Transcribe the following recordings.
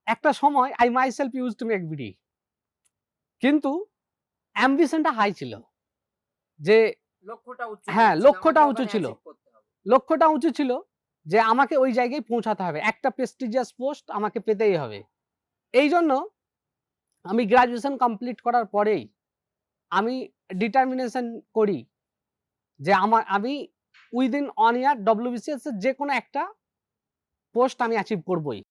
একটা সময় I myself used to make bidi. কিন্তু অ্যাম্বিশনটা হাই ছিল। যে লক্ষ্যটা উচ্চ হ্যাঁ, মানের ছিল, লক্ষ্যটা আমাকে উঁচু ওখানে ছিল। অ্যাচিভ করতে হবে। লক্ষ্যটা উঁচু ছিল যে আমাকে ওই জায়গায় পৌঁছাতে হবে। একটা প্রেস্টিজিয়াস পোস্ট আমাকে পেতেই হবে। এইজন্য আমি গ্র্যাজুয়েশন কমপ্লিট করার পরেই আমি ডিটারমিনেশন করি যে আমি উইদিন 1 ইয়ার WBCS এর যেকোনো একটা পোস্ট আমি অ্যাচিভ করবই।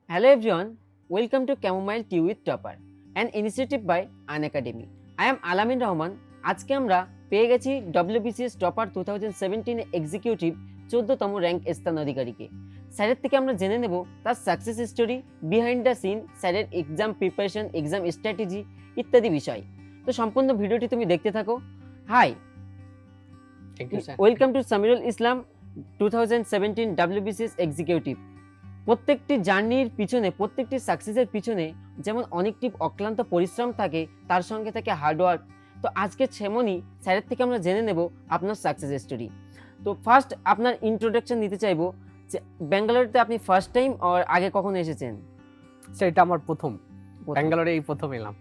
Hello everyone, welcome to Chamomile Tea with Topper, an initiative by Unacademy. I am Alamin Rahman. আজকে আমরা পেয়ে গেছি WBCS টপার 2017 এক্সিকিউটিভ 14তম র্যাঙ্ক স্থান অধিকারীকে। স্যারের থেকে আমরা জেনে নেব তার success story, behind the scene, স্যারের এক্সাম প্রিপারেশন, এক্সাম স্ট্র্যাটেজি ইত্যাদি বিষয়। তো সম্পূর্ণ ভিডিওটি তুমি দেখতে থাকো। Hi, thank you sir. Welcome to Samirul Islam 2017 WBCS executive. প্রত্যেকটি জার্নির পিছনে, প্রত্যেকটি সাকসেসের পিছনে যেমন অনেকটি অক্লান্ত পরিশ্রম থাকে, তার সঙ্গে থাকে হার্ডওয়ার্ক। তো আজকে সেমনই স্যারের থেকে আমরা জেনে নেব আপনার সাকসেস স্টোরি। তো ফার্স্ট আপনার ইন্ট্রোডাকশন দিতে চাইবো যে ব্যাঙ্গালোরতে আপনি ফার্স্ট টাইম আর আগে কখনো এসেছেন? স্যার এটা আমার প্রথম। ব্যাঙ্গালোরে এই প্রথম এলাম।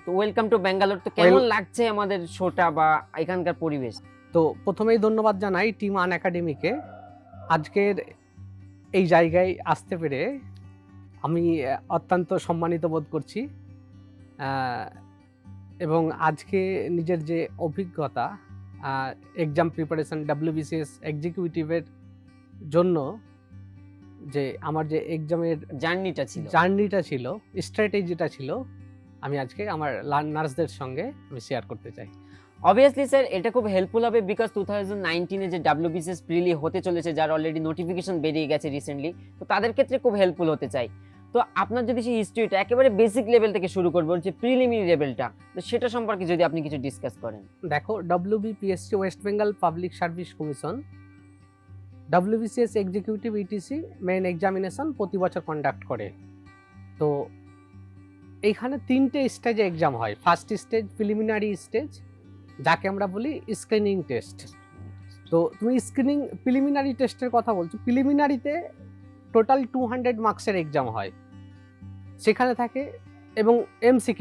তো ওয়েলকাম টু ব্যাঙ্গালোর। তো কেমন লাগছে আমাদের শোটা বা এখানকার পরিবেশ? তো প্রথমেই ধন্যবাদ জানাই টিম আনএকাডেমিকে। আজকের এই জায়গায় আসতে পেরে আমি অত্যন্ত সম্মানিত বোধ করছি। এবং আজকে নিজের যে অভিজ্ঞতা, এক্সাম প্রিপারেশন WBCS এক্সিকিউটিভের জন্য যে আমার যে এক্সামের জার্নিটা ছিল, স্ট্র্যাটেজিটা ছিল, আমি আজকে আমার লার্নার্সদের সঙ্গে আমি শেয়ার করতে চাই। অবভিয়াসলি স্যার, এটা খুব হেল্পফুল হবে বিকজ 2019 যে WBCS প্রিলি হতে চলেছে, যার অলরেডি নোটিফিকেশন বেরিয়ে গেছে রিসেন্টলি, তো তাদের ক্ষেত্রে খুব হেল্পফুল হতে চাই। তো আপনার যদি সেই হিস্ট্রিটা একেবারে বেসিক লেভেল থেকে শুরু করবো, যে প্রিলিমিনারি লেভেলটা, তো সেটা সম্পর্কে যদি আপনি কিছু ডিসকাস করেন। দেখো, WBPSC West Bengal public service commission WBCS executive etc main examination প্রতি বছর কন্ডাক্ট করে। তো এইখানে 3টে স্টেজে এক্সাম হয়। ফার্স্ট স্টেজ প্রিলিমিনারি স্টেজ, যাকে আমরা বলি স্ক্রিনিং টেস্ট। তো তুমি প্রিলিমিনারি টেস্টের কথা বলছো। প্রিলিমিনারিতে টোটাল 200 মার্কসের এক্সাম হয়। সেখানে থাকে এবং MCQ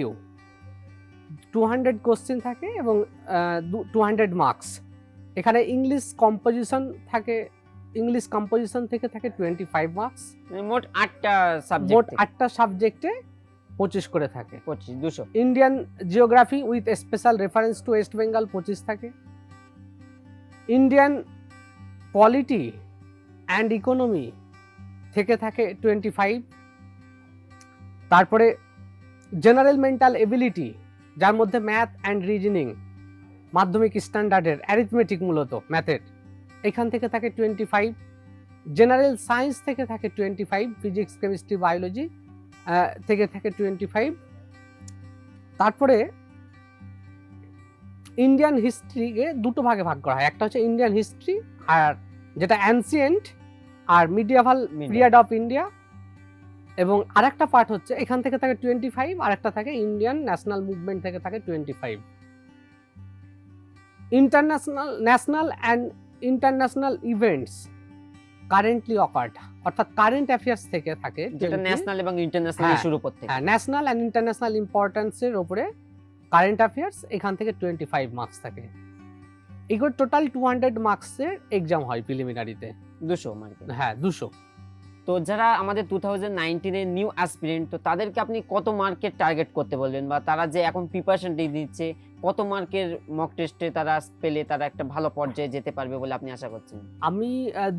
200 কোশ্চেন থাকে এবং 200 মার্কস। এখানে ইংলিশ কম্পোজিশন থেকে থাকে 25 মার্কস। মোট 8টা সাবজেক্টে 25 করে থাকে। 200। Indian geography with special reference two West Bengal 25 থাকে। ইন্ডিয়ান পলিটি অ্যান্ড ইকোনমি থেকে থাকে 25। তারপরে জেনারেল মেন্টাল এবিলিটি, যার মধ্যে ম্যাথ অ্যান্ড রিজনিং, মাধ্যমিক স্ট্যান্ডার্ডের অ্যারিথমেটিক, মূলত ম্যাথের, এখান থেকে থাকে 25। জেনারেল সায়েন্স থেকে থাকে 25, ফিজিক্স, কেমিস্ট্রি, বায়োলজি থেকে থাকে 25। তারপরে ইন্ডিয়ান হিস্ট্রিকে দুটো ভাগে ভাগ করা হয়। একটা হচ্ছে ইন্ডিয়ান হিস্ট্রি, আর যেটা অ্যানসিয়েন্ট আর মিডিয়াভাল পিরিয়ড অফ ইন্ডিয়া, এবং আরেকটা পার্ট হচ্ছে এখান থেকে থাকে 25, আর একটা থাকে ইন্ডিয়ান ন্যাশনাল মুভমেন্ট থেকে থাকে 25। National and international events currently occurred, অর্থাৎ কারেন্ট অ্যাফেয়ার্স থেকে থাকে, যেটা ন্যাশনাল এবং ইন্টারন্যাশনাল শুরু করতে। হ্যাঁ, ন্যাশনাল অ্যান্ড ইন্টারন্যাশনাল ইম্পর্টেন্সের উপরে কারেন্ট অ্যাফেয়ার্স, এখান থেকে 25 মার্কস থাকে। এগুলো টোটাল 200 মার্কসের এক্সাম হয় প্রিলিমিনারিতে। 200 মার্ক। হ্যাঁ, 200। তো যারা আমাদের 2019 এর নিউ অ্যাসপিরেন্ট, তো তাদেরকে আপনি কত মার্কের টার্গেট করতে বলবেন, বা তারা যে এখন প্রিপারেশন দিচ্ছে, কত মার্কের মক টেস্টে তারা পেলে তারা একটা ভালো পর্যায়ে যেতে পারবে বলে আপনি আশা করছেন? আমি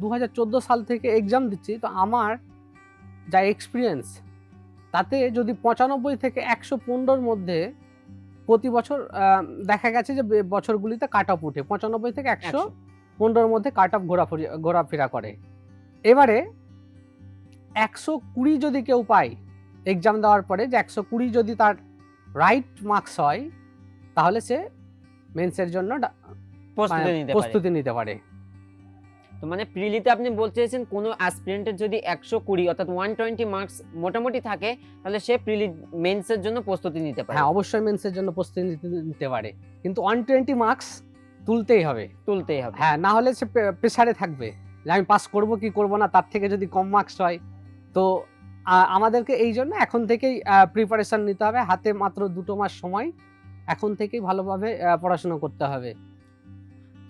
2014 সাল থেকে এক্সাম দিচ্ছি, তো আমার যা এক্সপিরিয়েন্স, তাতে যদি 95 থেকে 115-র মধ্যে প্রতি বছর দেখা গেছে যে বছরগুলিতে কাট অফ উঠে 95 থেকে 115-র মধ্যে কাট অফ ঘোরাফেরা করে। এবারে 120 যদি কেউ পায় এক্সাম দেওয়ার পরে, যে 120 যদি তার রাইট মার্কস হয়, তাহলে সে মেন্সের জন্য প্রস্তুতি নিতে পারে। তো মানে প্রিলিতে আপনি বলতে চাইছেন কোনো অ্যাসপিরেন্টের যদি 120 অর্থাৎ 120 মার্কস মোটামুটি থাকে, তাহলে সে প্রিলি মেন্সের জন্য প্রস্তুতি নিতে পারে। হ্যাঁ, অবশ্যই মেন্সের জন্য প্রস্তুতি নিতে পারে। কিন্তু 120 মার্কস তুলতেই হবে। হ্যাঁ, না হলে সে প্রেসারে থাকবে যে আমি পাস করব কি করব না, তার থেকে যদি কম মার্কস হয়। তো আমাদেরকে এই জন্য এখন থেকেই প্রিপারেশন নিতে হবে। হাতে মাত্র 2 মাস সময়, এখন থেকেই ভালোভাবে পড়াশোনা করতে হবে।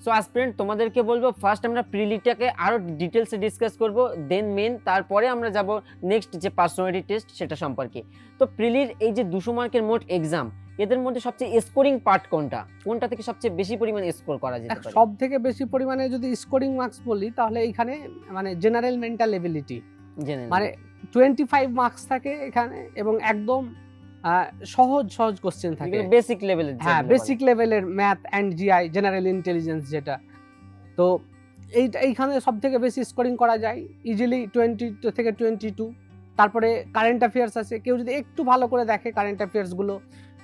সো অ্যাসপিরেন্ট, তোমাদেরকে বলবো ফার্স্ট আমরা প্রিলিটাকে আরো ডিটেলসে ডিসকাস করব, দেন মেন, তারপরে আমরা যাব নেক্সট যে পার্সোনালিটি টেস্ট সেটা সম্পর্কে। তো প্রিলির এই যে 200 মার্কের মোট এক্সাম, এদের মধ্যে সবচেয়ে স্কোরিং পার্ট কোনটা থেকে সবচেয়ে বেশি পরিমাণে স্কোর করা যেতে পারে? সব থেকে বেশি পরিমাণে যদি স্কোরিং মার্কস বলি তাহলে এইখানে মানে জেনারেল মেন্টাল এবিলিটি, মানে 25 মার্কস থাকে এখানে, এবং একদম সহজ কোশ্চেন থাকে, বেসিক লেভেলের। হ্যাঁ, বেসিক লেভেলের math and GI, general intelligence যেটা। তো এইখানে সব থেকে বেশি স্কোরিং করা যায় ইজিলি 20 থেকে 22। তারপরে কারেন্ট অ্যাফেয়ার্স আছে, কেউ যদি একটু ভালো করে দেখে কারেন্ট অ্যাফেয়ার্স গুলো।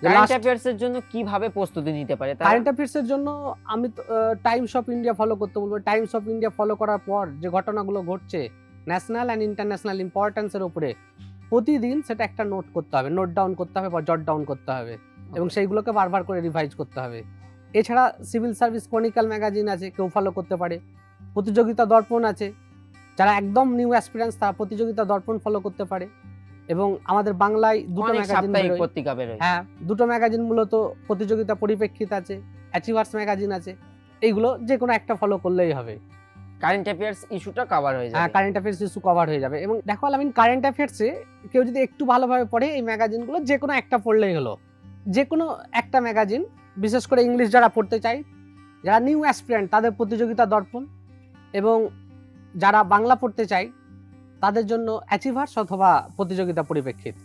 কারেন্ট অ্যাফেয়ার্সের জন্য কিভাবে প্রস্তুতি নিতে পারে? কারেন্ট অ্যাফেয়ার্সের জন্য আমি টাইমস অফ ইন্ডিয়া ফলো করতে বলবো। টাইমস অফ ইন্ডিয়া ফলো করার পর যে ঘটনাগুলো ঘটছে ন্যাশনাল অ্যান্ড ইন্টারন্যাশনাল ইম্পর্টেন্সের উপরে, প্রতিদিন সেটা একটা নোট করতে হবে, নোট ডাউন করতে হবে বা জট ডাউন করতে হবে, এবং সেইগুলোকে বারবার করে রিভাইজ করতে হবে। এছাড়া সিভিল সার্ভিস ক্রনিক্যাল ম্যাগাজিন আছে, কেউ ফলো করতে পারে। প্রতিযোগিতা দর্পণ আছে, যারা একদম নিউ অ্যাসপিরেন্টস তারা প্রতিযোগিতা দর্পণ ফলো করতে পারে। এবং আমাদের বাংলায় দুটো ম্যাগাজিন বেরোয়, হ্যাঁ, দুটো ম্যাগাজিন মূলত প্রতিযোগিতা পরিপ্রেক্ষিত আছে, অ্যাচিভার্স ম্যাগাজিন আছে। এইগুলো যে কোনো একটা ফলো করলেই হবে, কারেন্ট অ্যাফেয়ার্স ইস্যুটা কভার হয়ে যাবে। হ্যাঁ, কারেন্ট অ্যাফেয়ার্স ইস্যু কভার হয়ে যাবে। এবং দেখো আলামিন, কারেন্ট অ্যাফেয়ার্সে কেউ যদি একটু ভালোভাবে পড়ে এই ম্যাগাজিনগুলো যে কোনো একটা পড়লেই হলো, যে কোনো একটা ম্যাগাজিন। বিশেষ করে ইংলিশ যারা পড়তে চায়, যারা নিউ অ্যাসপিরেন্ট তাদের প্রতিযোগিতা দর্পণ, এবং যারা বাংলা পড়তে চায় তাদের জন্য অ্যাচিভার্স অথবা প্রতিযোগিতা পরিপ্রেক্ষিত,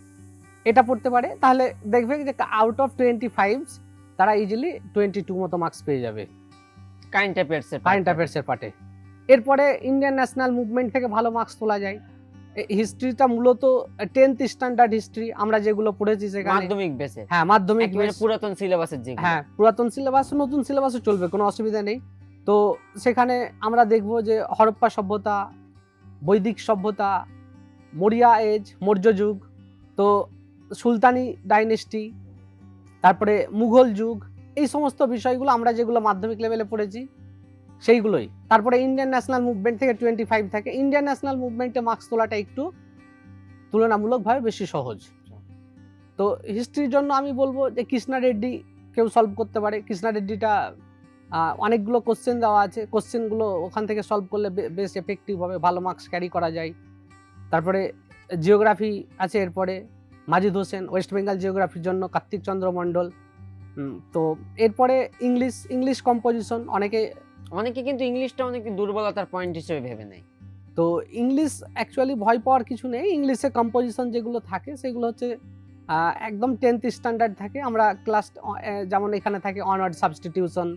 এটা পড়তে পারে। তাহলে দেখবে যে আউট অফ 25 তারা ইজিলি 22 মতো মার্কস পেয়ে যাবে কারেন্ট অ্যাফেয়ার্সের পার্টে। এরপরে ইন্ডিয়ান ন্যাশনাল মুভমেন্ট থেকে ভালো মার্কস তোলা যায়। হিস্ট্রিটা মূলত 10th স্ট্যান্ডার্ড হিস্ট্রি আমরা যেগুলো পড়েছি সেখানে মাধ্যমিক বেসে, হ্যাঁ, মাধ্যমিক পুরাতন সিলেবাসের যেগুলো, হ্যাঁ, পুরাতন সিলেবাস, নতুন সিলেবাসও চলবে, কোনো অসুবিধা নেই। তো সেখানে আমরা দেখব যে হরপ্পা সভ্যতা, বৈদিক সভ্যতা, মৌর্য এজ, মৌর্য যুগ, তো সুলতানি ডাইনেস্টি, তারপরে মুঘল যুগ, এই সমস্ত বিষয়গুলো আমরা যেগুলো মাধ্যমিক লেভেলে পড়েছি সেইগুলোই। তারপরে ইন্ডিয়ান ন্যাশনাল মুভমেন্ট থেকে 25 থাকে। ইন্ডিয়ান ন্যাশনাল মুভমেন্টে মার্কস তোলাটা একটু তুলনামূলকভাবে বেশি সহজ। তো হিস্ট্রির জন্য আমি বলবো যে কৃষ্ণা রেড্ডি কেউ সলভ করতে পারে। কৃষ্ণা রেড্ডিটা অনেকগুলো কোশ্চেন দেওয়া আছে, কোশ্চেনগুলো ওখান থেকে সলভ করলে বেশ এফেক্টিভ হবে, ভালো মার্কস ক্যারি করা যায়। তারপরে জিওগ্রাফি আছে, এরপরে মাজিদ হোসেন, ওয়েস্ট বেঙ্গল জিওগ্রাফির জন্য কার্তিক চন্দ্র মণ্ডল। তো এরপরে ইংলিশ কম্পোজিশন, অনেকে কিন্তু ইংলিশটা অনেক দুর্বলতার পয়েন্ট হিসেবে ভেবে নেয়। তো ইংলিশ অ্যাকচুয়ালি ভয় পাওয়ার কিছু নেই। ইংলিশে কম্পোজিশন যেগুলো থাকে সেগুলো হচ্ছে একদম 10th স্ট্যান্ডার্ড থাকে। আমরা ক্লাস যেমন এখানে থাকে onward substitution,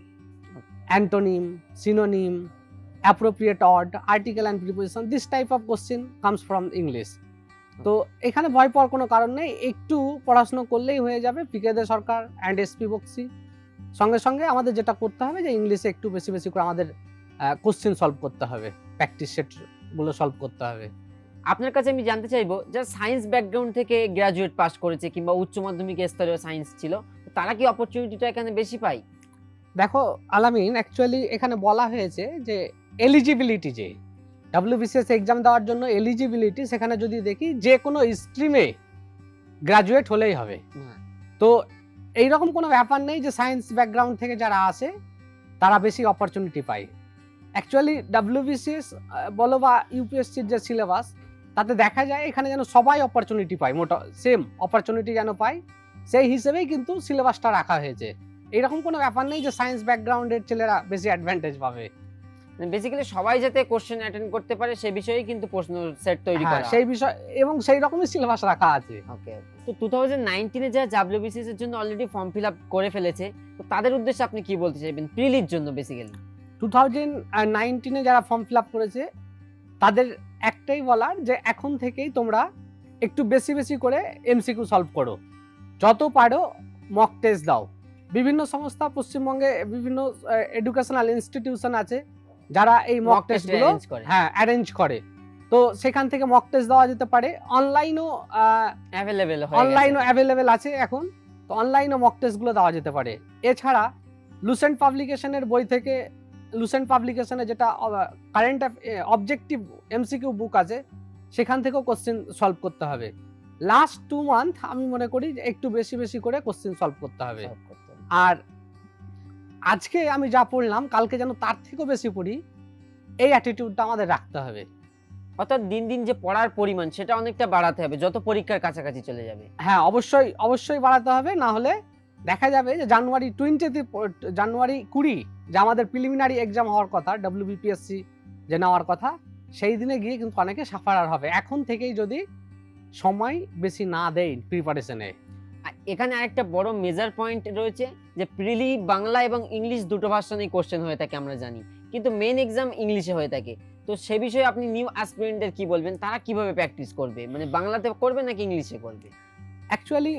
antonym, synonym, appropriate odd, article and preposition, this type of question comes from English. তো এখানে ভয় পাওয়ার কোনো কারণ নেই, একটু পড়াশোনা করলেই হয়ে যাবে। পিকে দে সরকার অ্যান্ড এসপি বক্সি, সঙ্গে সঙ্গে আমাদের যেটা করতে হবে যে ইংলিশে একটু বেশি বেশি করে আমাদের কোশ্চেন সলভ করতে হবে, প্র্যাকটিস সেটগুলো সলভ করতে হবে। আপনার কাছে আমি জানতে চাইবো, যারা সায়েন্স ব্যাকগ্রাউন্ড থেকে গ্র্যাজুয়েট পাস করেছে কিংবা উচ্চ মাধ্যমিক স্তরেও সায়েন্স ছিল, তারা কি অপরচুনিটিটা এখানে বেশি পায়? দেখো আলামিন, অ্যাকচুয়ালি এখানে বলা হয়েছে যে এলিজিবিলিটি, যে WBCS এক্সাম দেওয়ার জন্য এলিজিবিলিটি, সেখানে যদি দেখি যে কোনো স্ট্রিমে গ্রাজুয়েট হলেই হবে। তো এইরকম কোনো ব্যাপার নেই যে সায়েন্স ব্যাকগ্রাউন্ড থেকে যারা আসে তারা বেশি অপরচুনিটি পায়। অ্যাকচুয়ালি WBCS বলো বা ইউপিএসসির যে সিলেবাস, তাতে দেখা যায় এখানে যেন সবাই অপরচুনিটি পায়, মোটা সেম অপরচুনিটি যেন পায়, সেই হিসেবেই কিন্তু সিলেবাসটা রাখা হয়েছে। এইরকম কোনো ব্যাপার নেই যে সায়েন্স ব্যাকগ্রাউন্ডের ছেলেরা বেশি অ্যাডভান্টেজ পাবে। বেসিক্যালি সবাই যাতে কোশ্চেন অ্যাটেন্ড করতে পারে সেই বিষয়েই কিন্তু প্রশ্ন সেট তৈরি করা, সেই বিষয় এবং সেই রকমই সিলেবাস রাখা আছে। ওকে। তো 2019 এ যারা WBCS এর জন্য অলরেডি ফর্ম ফিল আপ করে ফেলেছে, তো তাদের উদ্দেশ্যে আপনি কি বলতে চাইবেন প্রিলির জন্য? বেসিক্যালি 2019 এ যারা ফর্ম ফিল আপ করেছে তাদের একটাই বলার যে এখন থেকেই তোমরা একটু বেশি বেশি করে এমসিকিউ সলভ করো, যত পারো মক টেস্ট দাও। বিভিন্ন সংস্থা, পশ্চিমবঙ্গে বিভিন্ন এডুকেশনাল ইনস্টিটিউশন আছে যারা এই মক টেস্টগুলো অ্যারেঞ্জ করে। তো সেখান থেকে মক টেস্ট দেওয়া যেতে পারে। অনলাইনও অ্যাভেলেবেল আছে এখন, তো অনলাইনও মক টেস্টগুলো দেওয়া যেতে পারে। এছাড়া লুসেন্ট পাবলিকেশনের বই থেকে, লুসেন্ট পাবলিকেশনে যেটা কারেন্ট অবজেক্টিভ এমসিকিউ বুক আছে সেখান থেকেও কোশ্চেন সলভ করতে হবে। লাস্ট 2 মান্থ আমি মনে করি যে একটু বেশি বেশি করে কোশ্চেন সলভ করতে হবে। আর আজকে আমি যা পড়লাম কালকে যেন তার থেকেও বেশি পড়ি, এই অ্যাটিটিউডটা আমাদের রাখতে হবে। অর্থাৎ দিন দিন যে পড়ার পরিমাণ সেটা অনেকটা বাড়াতে হবে যত পরীক্ষার কাছাকাছি চলে যাবে। হ্যাঁ, অবশ্যই অবশ্যই বাড়াতে হবে, না হলে দেখা যাবে যে জানুয়ারি 20 যে আমাদের প্রিলিমিনারি এক্সাম হওয়ার কথা, WBPSC যে নেওয়ার কথা, সেই দিনে গিয়ে কিন্তু অনেকে সাফারার হবে এখন থেকেই যদি সময় বেশি না দেয় প্রিপারেশনে। এখানে আরেকটা বড় মেজর পয়েন্ট রয়েছে যে প্রিলি বাংলা এবং ইংলিশ দুটো ভার্সনেই কোশ্চেন হয়ে থাকে আমরা জানি, কিন্তু মেন এক্সাম ইংলিশে হয়ে থাকে। তো সে বিষয়ে আপনি নিউ অ্যাসপিরেন্টদের কি বলবেন, তারা কিভাবে প্র্যাকটিস করবে, মানে বাংলাতে করবে নাকি ইংলিশে করবে? অ্যাকচুয়ালি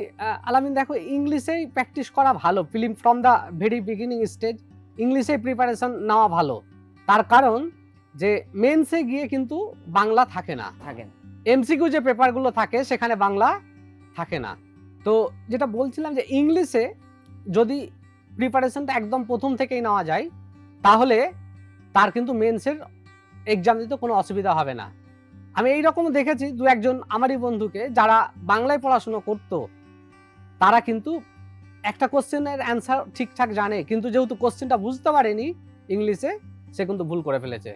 আলামিন দেখো, ইংলিশেই প্র্যাকটিস করা ভালো, film from the very beginning stage ইংলিশেই প্রিপারেশন নেওয়া ভালো। তার কারণ যে মেন্সে গিয়ে কিন্তু বাংলা থাকে না, এমসিকিউ যে পেপারগুলো থাকে সেখানে বাংলা থাকে না। তো যেটা বলছিলাম যে ইংলিশে যদি প্রিপারেশনটা একদম প্রথম থেকেই নেওয়া যায় তাহলে তার কিন্তু মেন্সের এক্সাম দিতে কোনো অসুবিধা হবে না। আমি এইরকম দেখেছি 2-1 আমারই বন্ধুকে যারা বাংলায় পড়াশোনা করতো, তারা কিন্তু একটা কোশ্চেনের অ্যান্সার ঠিকঠাক জানে, কিন্তু যেহেতু কোশ্চেনটা বুঝতে পারেনি ইংলিশে, সে কিন্তু ভুল করে ফেলেছে।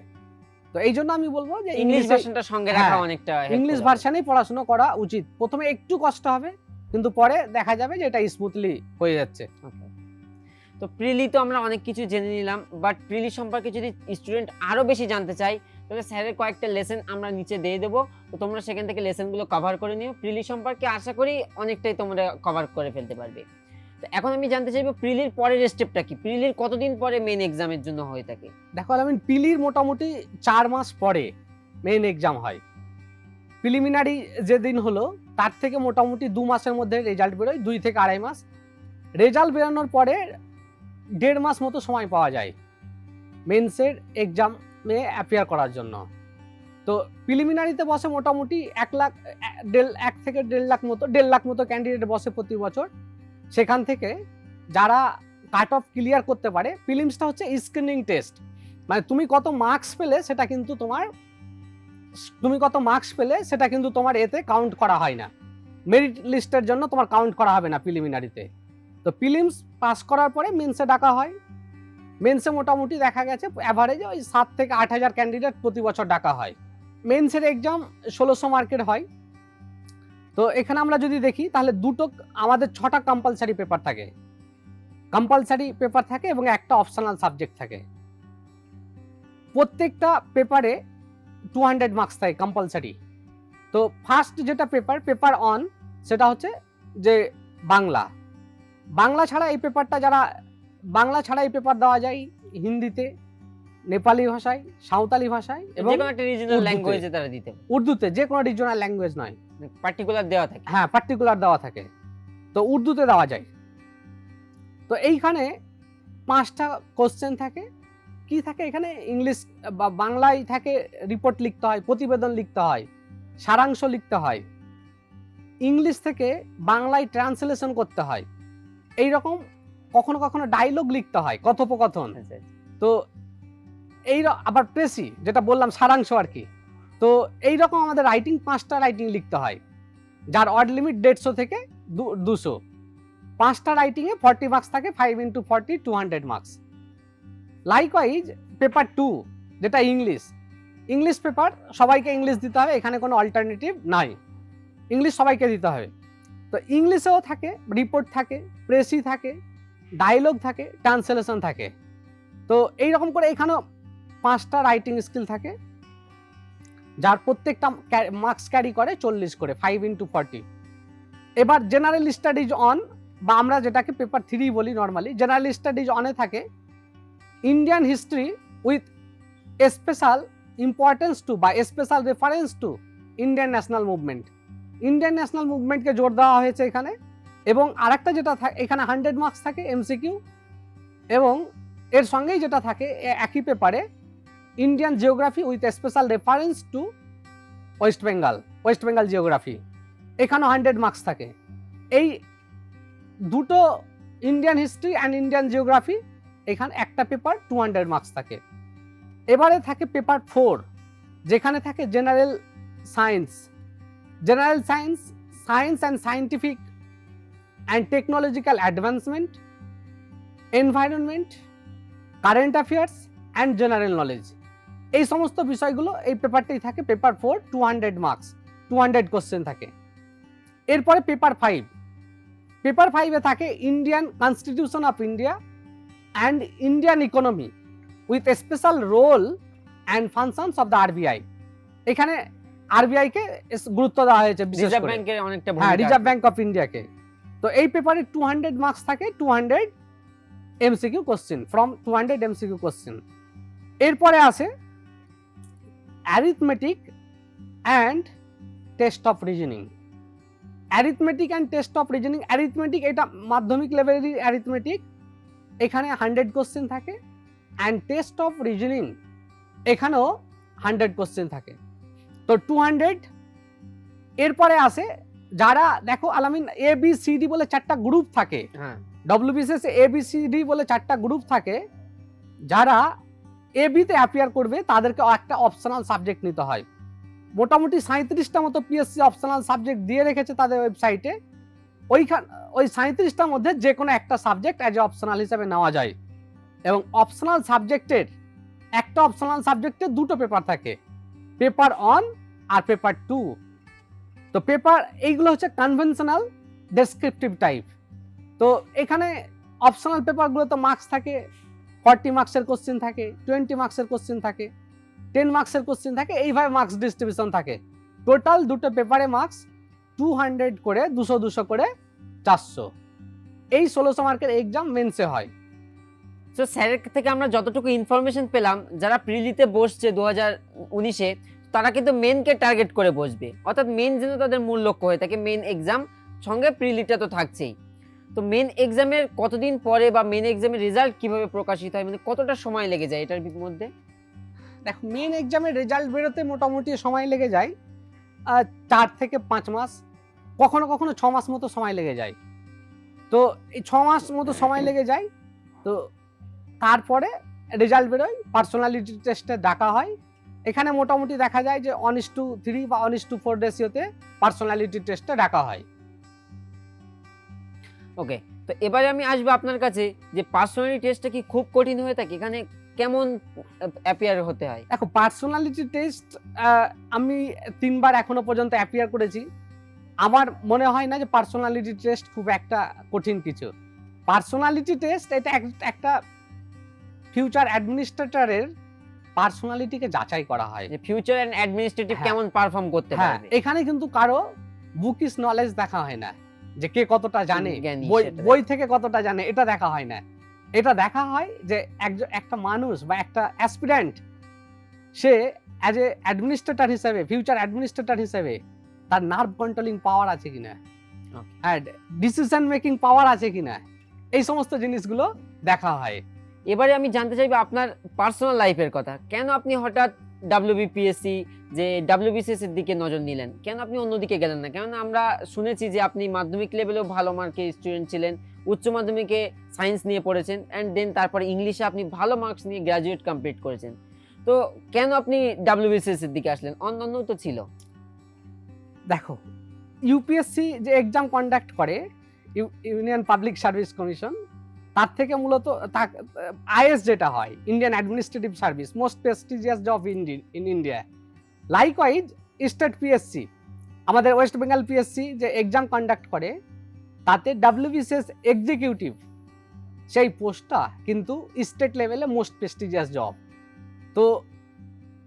তো এই জন্য আমি বলবো যে ইংলিশ ভার্সনটা সঙ্গে রাখা অনেকটা ইংলিশ ভার্সনেই পড়াশোনা করা উচিত। প্রথমে একটু কষ্ট হবে, কিন্তু পরে দেখা যাবে যে এটা স্মুথলি হয়ে যাচ্ছে। তো প্রিলি তো আমরা অনেক কিছু জেনে নিলাম, বাট প্রিলি সম্পর্কে যদি স্টুডেন্ট আরো বেশি জানতে চাই তাহলে স্যারের কয়েকটা লেসন আমরা নিচে দিয়ে দেবো, তো তোমরা সেখান থেকে লেসনগুলো কভার করে নিও। প্রিলি সম্পর্কে আশা করি অনেকটাই তোমরা কভার করে ফেলতে পারবে। তো এখন আমি জানতে চাইবো প্রিলির পরের স্টেপটা কি, প্রিলির কতদিন পরে মেইন এক্সামের জন্য হয়ে থাকে? দেখো আলামিন, প্রিলির মোটামুটি 4 মাস পরে মেইন এক্সাম হয়। প্রিলিমিনারি যেদিন হলো তার থেকে মোটামুটি 2 মাসের মধ্যে রেজাল্ট বেরোয়, 2 থেকে 2.5 মাস। রেজাল্ট বেরোনোর পরে 1.5 মাস মতো সময় পাওয়া যায় মেন্সের এক্সামে অ্যাপিয়ার করার জন্য। তো প্রিলিমিনারিতে বসে মোটামুটি 1 থেকে 1.5 লাখ মতো ক্যান্ডিডেট বসে প্রতি বছর। সেখান থেকে যারা কাট অফ ক্লিয়ার করতে পারে, প্রিলিমসটা হচ্ছে স্ক্রিনিং টেস্ট, মানে তুমি কত মার্কস পেলে সেটা কিন্তু তোমার এতে কাউন্ট করা হয় না, মেরিট লিস্টের জন্য তোমার কাউন্ট করা হবে না প্রিলিমিনারিতে। তো প্রিলিমস পাস করার পরে মেন্সে ডাকা হয়। মেন্সে মোটামুটি দেখা গেছে অ্যাভারেজে ওই 7 থেকে 8,000 ক্যান্ডিডেট প্রতি বছর ডাকা হয়। মেন্সের এক্সাম 1600 মার্কের হয়। তো এখানে আমরা যদি দেখি তাহলে আমাদের 6টা কম্পালসারি পেপার থাকে এবং একটা অপশনাল সাবজেক্ট থাকে। প্রত্যেকটা পেপারে 200 মার্কস থাকে কম্পালসারি। তো ফার্স্ট যেটা পেপার অন, সেটা হচ্ছে যে বাংলা ছাড়া এই পেপার দেওয়া যায় হিন্দিতে, নেপালি ভাষায়, সাঁওতালি ভাষায় এবং যে কোনো একটা রিজিওনাল ল্যাঙ্গুয়েজে তারা দিতে পারে। উর্দুতে, যে কোনো রিজিওনাল ল্যাঙ্গুয়েজ নয়, পার্টিকুলার দেওয়া থাকে। হ্যাঁ, পার্টিকুলার দেওয়া থাকে। তো উর্দুতে দেওয়া যায়। তো এইখানে 5টা কোশ্চেন থাকে। কি থাকে এখানে? ইংলিশ বা বাংলায় থাকে, রিপোর্ট লিখতে হয়, প্রতিবেদন লিখতে হয়, সারাংশ লিখতে হয়। ইংলিশ থেকে বাংলায় ট্রান্সলেশন করতে হয়। এই রকম কখনো কখনো ডায়লগ লিখতে হয়, কথোপকথন। তো আবার প্রেসি, যেটা বললাম সারাংশ আর কি। তো এইরকম আমাদের 5টা রাইটিং লিখতে হয়, যার ওয়ার্ড লিমিট 150 থেকে 200। 5টা রাইটিংয়ে 40 মার্কস থাকে, 5 × 40 200 মার্কস। লাইকওয়াইজ পেপার 2 যেটা ইংলিশ পেপার, সবাইকে ইংলিশ দিতে হবে, এখানে কোনো অল্টারনেটিভ নাই, ইংলিশ সবাইকে দিতে হবে। তো ইংলিশেও থাকে, রিপোর্ট থাকে, প্রেসি থাকে, ডায়লগ থাকে, ট্রান্সলেশন থাকে। তো এইরকম করে এখানেও 5টা রাইটিং স্কিল থাকে, যার প্রত্যেকটা মার্কস ক্যারি করে 40 করে, 5 × 40। এবার জেনারেল স্টাডিজ অন, বা আমরা যেটাকে পেপার 3 বলি নর্মালি, জেনারেল স্টাডিজ অনে থাকে Indian history with special importance to বা special reference to Indian national মুভমেন্টকে জোর দেওয়া হয়েছে এখানে। এবং আরেকটা যেটা এখানে 100 মার্কস থাকে এমসিকিউ, এবং এর সঙ্গেই যেটা থাকে একই পেপারে Indian geography with special reference two West Bengal geography, এখানেও 100 মার্কস থাকে। এই দুটো Indian history and Indian geography এখানে একটা পেপার 200 মার্কস থাকে। এবারে থাকে পেপার 4, যেখানে থাকে general science. General science, science and scientific and technological advancement, environment, current affairs and general knowledge, এই সমস্ত বিষয়গুলো এই পেপারটাই থাকে। পেপার 4 200 মার্কস, 200 কোশ্চেন থাকে। এরপরে পেপার 5, পেপার 5-এ থাকে Indian constitution of India and Indian economy with special roll and functions of the RBI. এখানে RBI কে গুরুত্ব দেওয়া হয়েছে বিশেষ রিজার্ভ করে। ব্যাংকের অনেকটা হ্যাঁ, ভূমিকা রিজার্ভ আছে। ব্যাংক অফ ইন্ডিয়াকে। তো এই পেপারে 200 মার্কস থাকে, 200 MCQ question, from 200 MCQ question. এরপরে আসে arithmetic and test of reasoning. Arithmetic and test of reasoning, arithmetic এটা মাধ্যমিক লেভেলেরই অ্যারিথমেটিক, এখানে 100 কোশ্চেন থাকে। অ্যান্ড টেস্ট অফ রিজনিং এখানেও 100 কোশ্চেন থাকে, তো 200। এরপরে আসে যারা, দেখো আলামিন, এ বি সি ডি বলে 4টা গ্রুপ থাকে। হ্যাঁ, WBCS A B C D বলে 4টা গ্রুপ থাকে। যারা এ বিতে অ্যাপিয়ার করবে তাদেরকে একটা অপশনাল সাবজেক্ট নিতে হয়। মোটামুটি 37টা মতো পিএসসি অপশনাল সাবজেক্ট দিয়ে রেখেছে তাদের ওয়েবসাইটে। ওই 37টার মধ্যে যে কোনো একটা সাবজেক্ট অ্যাজ এ অপশনাল হিসেবে নেওয়া যায়। এবং অপশনাল সাবজেক্টের একটা অপশনাল সাবজেক্টে 2টো পেপার থাকে, পেপার 1 আর পেপার 2। তো পেপার এইগুলো হচ্ছে কনভেনশনাল ডেসক্রিপটিভ টাইপ। তো এখানে অপশনাল পেপারগুলোতে মার্কস থাকে, 40 মার্কসের কোশ্চেন থাকে, 20 মার্কসের কোশ্চেন থাকে, 10 মার্কসের কোশ্চেন থাকে, এইভাবে মার্কস ডিস্ট্রিবিউশন থাকে। টোটাল দুটো পেপারে মার্কস 200 করে, 200 করে 400। এই 1600 মার্কের এক্সাম মেন্সে হয়। তো স্যারের থেকে আমরা যতটুকু ইনফরমেশন পেলাম, যারা প্রিলিতে বসছে 2019-এ, তারা কিন্তু মেনকে টার্গেট করে বসবে, অর্থাৎ মেন যেন তাদের মূল লক্ষ্য হয়ে থাকে। মেন এক্সাম সঙ্গে প্রিলিটা তো থাকছেই। তো মেন এক্সামের কতদিন পরে বা মেন এক্সামের রেজাল্ট কিভাবে প্রকাশিত হয়, মানে কতটা সময় লেগে যায় এটার মধ্যে? দেখো, মেন এক্সামের রেজাল্ট বেরোতে মোটামুটি সময় লেগে যায় 4 থেকে 5 মাস, কখনো কখনো 6 মাস মতো সময় লেগে যায়। তো এই 6 মাস মতো সময় লেগে যায়। তো তারপরে রেজাল্ট বেরোয়, পার্সোনালিটি টেস্টে ডাকা হয়। এখানে মোটামুটি দেখা যায় যে 1:3 বা 1:4 রেশিওতে পার্সোনালিটি টেস্টে ডাকা হয়। ওকে, তো এবারে আমি আসবো আপনার কাছে যে পার্সোনালিটি টেস্টটা কি খুব কঠিন হয়ে থাকে? এখানে কেমন অ্যাপিয়ার হতে হয়? দেখো, পার্সোনালিটি টেস্ট আমি 3 বার এখনো পর্যন্ত অ্যাপিয়ার করেছি। আমার মনে হয় না যে পার্সোনালিটি টেস্ট খুব একটা কঠিন কিছু। পার্সোনালিটি টেস্ট এটা একটা ফিউচার অ্যাডমিনিস্ট্রেটরের পার্সোনালিটিকে যাচাই করা হয়। যে ফিউচার এন্ড অ্যাডমিনিস্ট্রেটিভ হ্যাঁ। কেমন পারফর্ম করতে হ্যাঁ, পারবে। এখানে কিন্তু কারো বুকিস নলেজ দেখা হয় না, যে কে কতটা জানে, জ্ঞানী সেটা বই থেকে কতটা জানে, এটা দেখা হয় না। এটা দেখা হয় যে একটা মানুষ বা একটা aspirant, say as a administrator হিসেবে, ফিউচার অ্যাডমিনিস্ট্রেটর হিসেবে তার নার্ভ কন্ট্রোলিং পাওয়ার আছে কিনা, হ্যাঁ, ডিসিশন মেকিং পাওয়ার আছে কিনা, এই সমস্ত জিনিসগুলো দেখা হয়। এবারে আমি জানতে চাইবো আপনার পার্সোনাল লাইফের কথা। কেন আপনি হঠাৎ ডাব্লিউবিপিএসসি যে ডাব্লিউবিসিএস এর দিকে নজর নিলেন? কেন আপনি অন্যদিকে গেলেন না? কেননা আমরা শুনেছি যে আপনি মাধ্যমিক লেভেলেও ভালো মার্কের স্টুডেন্ট ছিলেন, উচ্চ মাধ্যমিকে সায়েন্স নিয়ে পড়েছেন, অ্যান্ড দেন তারপরে ইংলিশে আপনি ভালো মার্কস নিয়ে গ্র্যাজুয়েট কমপ্লিট করেছেন। তো কেন আপনি ডাব্লিউবিসিএস এর দিকে আসলেন? অন্যান্য তো ছিল। দেখো, ইউপিএসসি যে এক্সাম কন্ডাক্ট করে, ইউনিয়ন পাবলিক সার্ভিস কমিশন, তার থেকে মূলত আইএস যেটা হয়, Indian administrative service, most prestigious job in India. Likewise state PSC, আমাদের ওয়েস্ট বেঙ্গল পিএসসি যে এক্সাম কন্ডাক্ট করে, তাতে ডাব্লিউবিসিএস এক্সিকিউটিভ, সেই পোস্টটা কিন্তু স্টেট লেভেলে মোস্ট প্রেস্টিজিয়াস জব। তো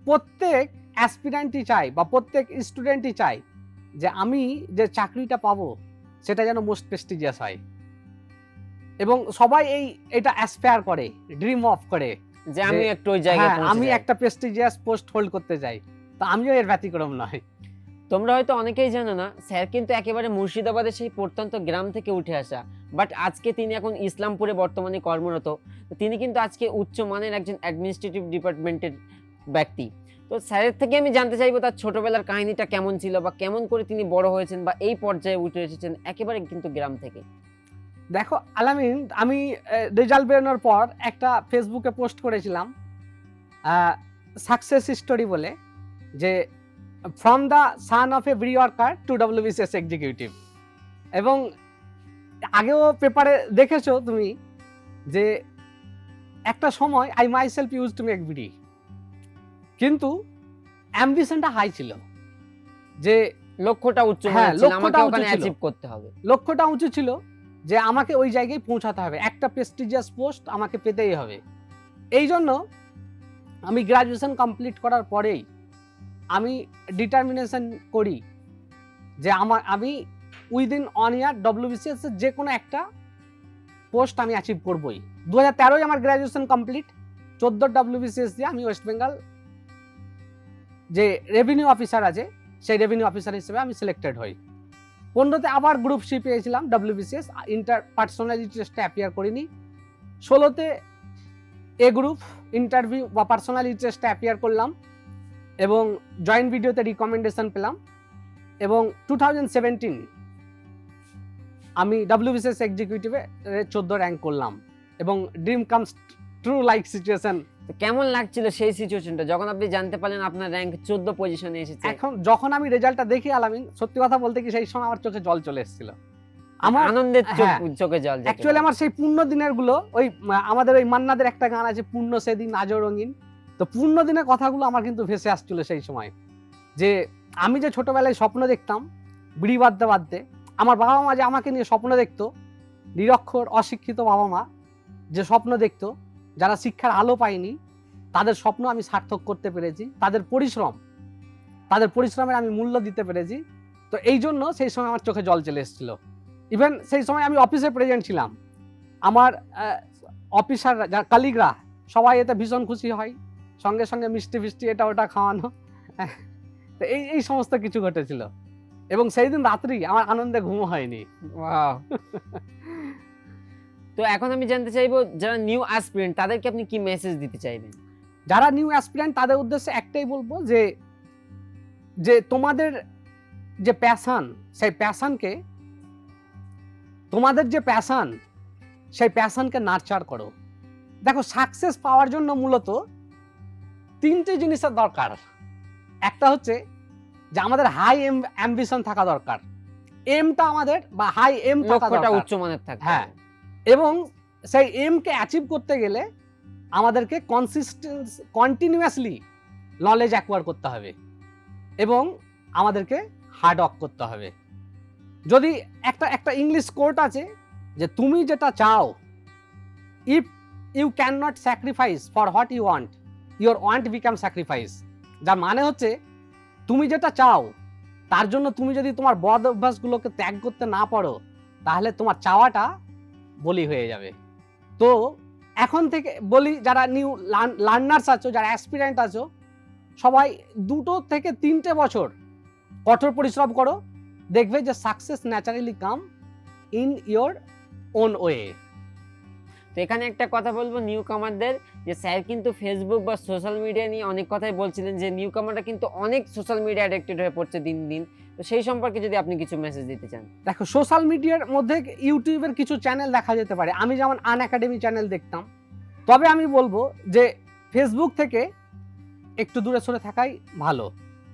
প্রত্যেক অ্যাসপিরেন্টই চায় বা প্রত্যেক স্টুডেন্টই চায় যে আমি যে চাকরিটা পাবো সেটা যেন মোস্ট প্রেস্টিজিয়াস হয়, এবং সবাই এটা অ্যাসপায়ার করে, ড্রিম অফ করে যে আমি একটু ওই জায়গায় হ্যাঁ, পৌঁছে আমি যাই। একটা প্রেস্টিজিয়াস পোস্ট হোল্ড করতে চাই। তো আমিও এর ব্যতিক্রম নয়। তোমরা হয়তো অনেকেই জানো না, স্যার কিন্তু একেবারে মুর্শিদাবাদের সেই প্রত্যন্ত গ্রাম থেকে উঠে আসা, বাট আজকে তিনি এখন ইসলামপুরে বর্তমানে কর্মরত। তো তিনি কিন্তু আজকে উচ্চমানের একজন অ্যাডমিনিস্ট্রেটিভ ডিপার্টমেন্টের ব্যক্তি। তো স্যারের থেকে আমি জানতে চাইবো তার ছোটবেলার কাহিনীটা কেমন ছিল, বা কেমন করে তিনি বড় হয়েছেন বা এই পর্যায়ে উঠে এসেছেন একেবারে কিন্তু গ্রাম থেকে। দেখো আলামিন, আমি রেজাল্ট বেরোনোর পর একটা ফেসবুকে পোস্ট করেছিলাম সাকসেস স্টোরি বলে, যে from the son of a ব্রি ওয়ার্কার টু ডব্লিউবিসিএস এক্সিকিউটিভ। এবং আগেও পেপারে দেখেছো তুমি যে একটা সময় I myself use to make bidi, কিন্তু অ্যাম্বিশনটা হাই ছিল, যে লক্ষ্যটা উচ্চ হ্যাঁ, মনে ছিল, আমাকে লক্ষ্যটা ওখানে উঁচু ছিল। অ্যাচিভ করতে হবে। লক্ষ্যটা উঁচু ছিল যে আমাকে ওই জায়গায় পৌঁছাতে হবে, একটা প্রেস্টিজিয়াস পোস্ট আমাকে পেতেই হবে। এই জন্য আমি গ্রাজুয়েশন কমপ্লিট করার পরেই আমি ডিটারমিনেশন করি যে আমি উইদিন 1 ইয়ার ডব্লিউবিসিএস এর যে কোনো একটা পোস্ট আমি অ্যাচিভ করবই। 2013 আমার গ্রাজুয়েশন কমপ্লিট, 14 ডব্লিউবিসিএস দিয়ে আমি ওয়েস্ট বেঙ্গল যে রেভিনিউ অফিসার আছে সেই রেভিনিউ অফিসার হিসেবে আমি সিলেক্টেড হই। 15তে আবার গ্রুপ সি পেয়েছিলাম ডব্লিউবিসিএস, ইন্টার পার্সোনালিটি টেস্টে অ্যাপিয়ার করিনি। 16তে এ গ্রুপ ইন্টারভিউ বা পার্সোনালিটি টেস্টে অ্যাপিয়ার করলাম এবং জয়েন্ট ভিডিওতে রিকমেন্ডেশন পেলাম। এবং 2017 আমি ডব্লিউবিসিএস এক্সিকিউটিভে 14 র্যাঙ্ক করলাম এবং dream comes true like situation. তো কেমন লাগছিল সেই সিচুয়েশনটা যখন আপনি জানতে পারলেন আপনার র্যাঙ্ক 14 পজিশনে এসেছে? এখন যখন আমি রেজাল্টটা দেখি আলামিন, সত্যি কথা বলতে কি সেই সময় আমার চোখে জল চলে এসেছিল। আমার আনন্দের হ্যাঁ, চোখে জল। অ্যাকচুয়ালি আমার সেই পূর্ণ দিনের গুলো, ওই আমাদের ওই মান্নাদের একটা গান আছে পূর্ণ সেদিন আজও রঙিন, তো পূর্ণ দিনের কথাগুলো আমার কিন্তু ভেসে আসছিল সেই সময়। যে আমি যে ছোটবেলায় স্বপ্ন দেখতাম বিড়ি বাঁধতে বাঁধতে, আমার বাবা মা যে আমাকে নিয়ে স্বপ্ন দেখতো, নিরক্ষর অশিক্ষিত বাবা মা যে স্বপ্ন দেখতো, যারা শিক্ষার আলো পায়নি, তাদের স্বপ্ন আমি সার্থক করতে পেরেছি, তাদের পরিশ্রমের আমি মূল্য দিতে পেরেছি। তো এই জন্য সেই সময় আমার চোখে জল চলে এসেছিল। ইভেন সেই সময় আমি অফিসে প্রেজেন্ট ছিলাম, আমার অফিসার কালিগরা সবাই এতে ভীষণ খুশি হয়, সঙ্গে সঙ্গে মিষ্টি ফিষ্টি এটা ওটা খাওয়ানো, তো এই সমস্ত কিছু ঘটেছিল। এবং সেই দিন রাত্রি আমার আনন্দে ঘুমও হয়নি। ওয়াও। তো এখন আমি জানতে চাইবো, যারা নিউ অ্যাসপিরেন্ট তাদেরকে আপনি কি মেসেজ দিতে চাইবেন? যারা নিউ অ্যাসপিরেন্ট তাদের উদ্দেশ্যে একটাই বলবো যে যে তোমাদের যে প্যাশন, সেই প্যাশনকে, তোমাদের যে প্যাশন সেই প্যাশনকে নার্চার করো। দেখো সাকসেস পাওয়ার জন্য মূলত 3টে জিনিসের দরকার। একটা হচ্ছে যে আমাদের হাই অ্যাম্বিশন থাকা দরকার, এমটা আমাদের বা হাই এম থাকা লক্ষ্যটা দরকার। উচ্চ মানের থাকতে হ্যাঁ, হবে। এবং সেই এমকে অ্যাচিভ করতে গেলে আমাদেরকে কন্টিনিউয়াসলি নলেজ অ্যাকোয়ার করতে হবে এবং আমাদেরকে হার্ড ওয়ার্ক করতে হবে। যদি একটা ইংলিশ কোট আছে যে তুমি যেটা চাও, if you can not sacrifice for what you want, your want become sacrifice. যার মানে হচ্ছে তুমি যেটা চাও তার জন্য তুমি যদি তোমার বদ অভ্যাসগুলোকে ত্যাগ করতে না পারো, তাহলে তোমার চাওয়াটা বলি হয়ে যাবে। তো এখন থেকে বলি, যারা নিউ লার্নার্স আছো, যারা অ্যাসপিরেন্ট আছো, সবাই 2 থেকে 3টে বছর কঠোর পরিশ্রম করো, দেখবে যে success naturally come in your own way. তো এখানে একটা কথা বলবো নিউ কামারদের, যে স্যার কিন্তু ফেসবুক বা সোশ্যাল মিডিয়া নিয়ে অনেক কথাই বলছিলেন, যে নিউ কামাররা কিন্তু অনেক সোশ্যাল মিডিয়া অ্যাডিক্টেড হয়ে পড়ছে দিন দিন। তো সেই সম্পর্কে যদি আপনি কিছু মেসেজ দিতে চান। দেখো সোশ্যাল মিডিয়ার মধ্যে ইউটিউবের কিছু চ্যানেল দেখা যেতে পারে, আমি যেমন আনএকাডেমি চ্যানেল দেখতাম, তবে আমি বলবো যে ফেসবুক থেকে একটু দূরে সরে থাকাই ভালো।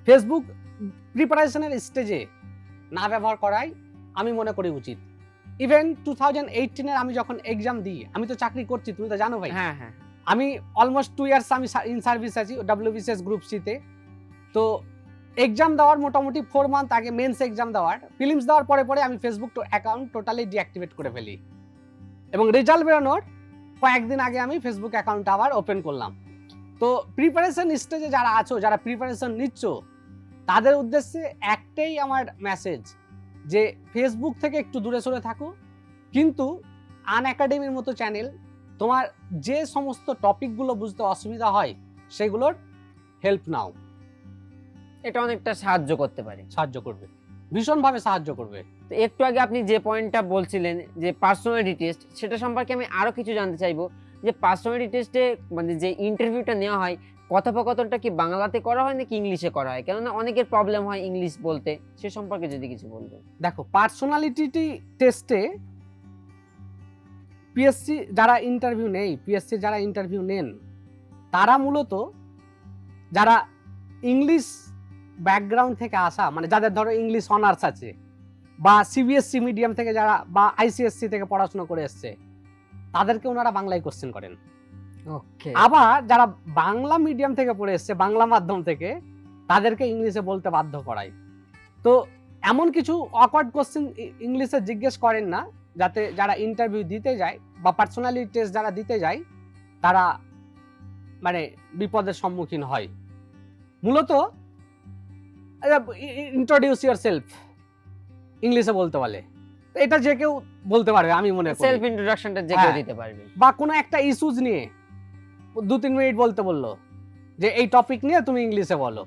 ফেসবুক প্রিপারেশনের স্টেজে না ব্যবহার করাই আমি মনে করি উচিত। ইভেন 2018 আমি যখন এক্সাম দিই, আমি তো চাকরি করছি, তুমি তো জানো ভাই, হ্যাঁ হ্যাঁ, আমি অলমোস্ট 2 ইয়ার্স আমি ইন সার্ভিস আছি ডব্লিউবিসিএস গ্রুপ সিতে। তো এক্সাম দেওয়ার মোটামুটি 4 মান্থ আগে, মেন্স এক্সাম দেওয়ার, প্রিলিমস দেওয়ার পরে পরে আমি ফেসবুক অ্যাকাউন্ট টোটালি ডিঅ্যাক্টিভেট করে ফেলি এবং রেজাল্ট বেরোনোর কয়েকদিন আগে আমি ফেসবুক অ্যাকাউন্ট আবার ওপেন করলাম। তো প্রিপারেশন স্টেজে যারা আছো, যারা প্রিপারেশন নিচ্ছ, তাদের উদ্দেশ্যে একটাই আমার মেসেজ, যে ফেসবুক থেকে একটু দূরে সরে থাকো, কিন্তু আনএকাডেমির মতো চ্যানেল তোমার যে সমস্ত টপিকগুলো বুঝতে অসুবিধা হয় সেগুলোর হেল্প নাও, এটা অনেকটা সাহায্য করতে পারে, সাহায্য করবে, ভীষণভাবে সাহায্য করবে। তো একটু আগে আপনি যে পয়েন্টটা বলছিলেন যে পার্সোনালিটি টেস্ট, সেটা সম্পর্কে আমি আরো কিছু জানতে চাইবো, যে পার্সোনালিটি টেস্টে মানে যে ইন্টারভিউটা নেওয়া হয়, কথোপকথনটা কি বাংলাতে করা হয় নাকি ইংলিশে করা হয়? কেননা অনেকের প্রবলেম হয় ইংলিশ বলতে, সে সম্পর্কে যদি কিছু বলবেন। দেখো পার্সোনালিটি টেস্টে পিএসসি যারা ইন্টারভিউ নেই, পিএসসি যারা ইন্টারভিউ নেন, তারা মূলত যারা ইংলিশ ব্যাকগ্রাউন্ড থেকে আসা, মানে যাদের ধরো ইংলিশ অনার্স আছে, বা সিবিএসসি মিডিয়াম থেকে যারা, বা আইসিএসসি থেকে পড়াশোনা করে এসছে, তাদেরকে ওনারা বাংলায় কোশ্চেন করেন। ওকে, আবার যারা বাংলা মিডিয়াম থেকে পড়ে এসছে, বাংলা মাধ্যম থেকে, তাদেরকে ইংলিশে বলতে বাধ্য করায়। তো এমন কিছু অকওয়ার্ড কোশ্চেন ইংলিশে জিজ্ঞেস করেন না, যাতে যারা ইন্টারভিউ দিতে যায় বা পার্সোনালিটি টেস্ট যারা দিতে যায়, তারা মানে বিপদের সম্মুখীন হয়। মূলত ইন্ট্রোডিউস ইউর সেলফ ইংলিশে বলতে বলে, তো এটা যে কেউ বলতে পারবে আমি মনে করি। সেলফ ইন্ট্রোডাকশনটা যে কেউ হ্যাঁ। দিতে পারবে। বা কোনো একটা ইস্যুজ নিয়ে 2-3 মিনিট বলতে বললো যে এই টপিক নিয়ে তুমি ইংলিশে বলো।